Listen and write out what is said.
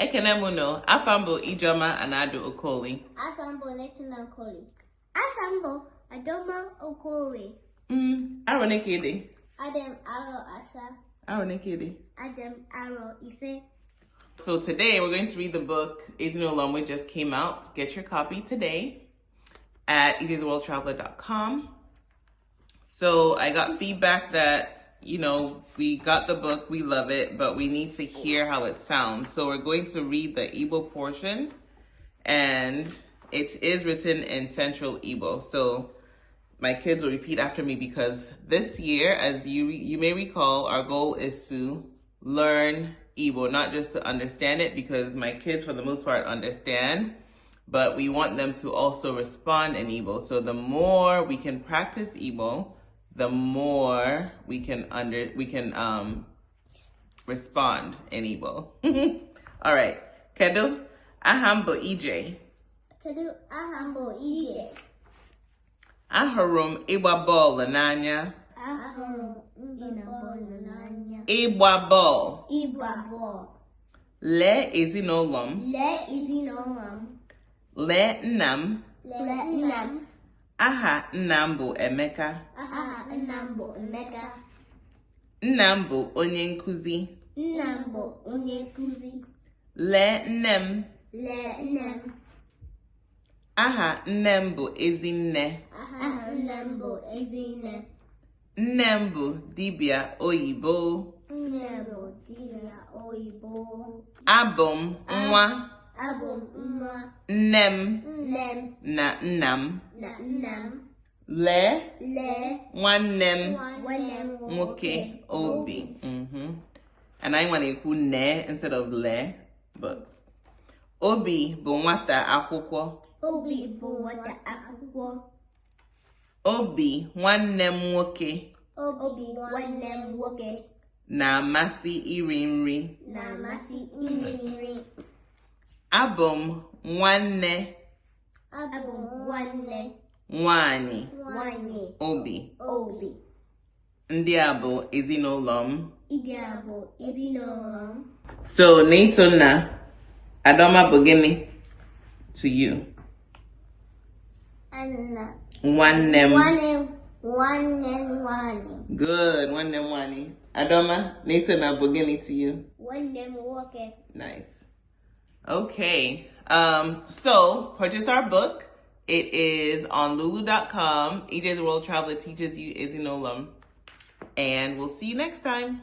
Ekene muno, afambo Ijoma Anado Okoli. Afambo Netuna Okoli. Afambo Adoma Okoli. Aronekede. Adam Aro Asa. Aronekede. Adam Aro Ife. So today we're going to read the book Ụlọ M, which just came out. Get your copy today at easytheworldtraveler.com. So I got feedback that, we got the book, we love it, but we need to hear how it sounds. So we're going to read the Igbo portion, and it is written in Central Igbo. So my kids will repeat after me because this year, as you may recall, our goal is to learn Igbo, not just to understand it, because my kids for the most part understand, but we want them to also respond in Igbo. So the more we can practice Igbo, the more we can respond in Igbo. All right. Kedu ahambo EJ. Kedu ahambo EJ. Ahurum ịgba bọọlụ n'anya. Ahurum ịgba bọọlụ n'anya. Ịgba bọọlụ. Ịgba bọọlụ. Lee ezinụlọ m. Lee ezinụlọ m. Lee nna m. Lee nna m. Aha nna m bụ Emeka. Aha nna m bụ Emeka. Nna m bụ onye nkuzi. Nna m bụ onye nkuzi. Lee nne m. Lee nne m. Aha nne m bụ Ezinne. Aha nne m bụ Ezinne. Nne m bụ dibịa oyibo. Nne m bụ dibịa oyibo. Abụ m nwa. Abụ m nwa. Nne m. Nne m. Na nna m. Na nna m. Lee. Lee. Nwanne m. Nwanne m Nwoke Obi. And I want to ekwu ne instead of le, but Obi bụ nwata akwụkwọ. Obi bụ nwata akwụkwọ. Obi nwanne m nwoke. Obi nwanne m nwoke. Na-amasị iri nri. Na-amasị iri nri. Abụ m nwanne. Abụ m nwanne. Nwanyị. Nwanyị. Obi. Obi. Ndị a bụ ezinụlọ m. Ndị a bụ ezinụlọ m. So, Natona, Adoma bụ gịnị to you? Anna. Nwanne m. Nwanne m nwanyị. Good, nwanne m nwanyị. Adoma, Natona bụ gịnị to you? Nwanne m nwoke. Nice. Okay. So purchase our book. It is on lulu.com. EJ the World Traveler teaches you Ezinụlọ M. And we'll see you next time.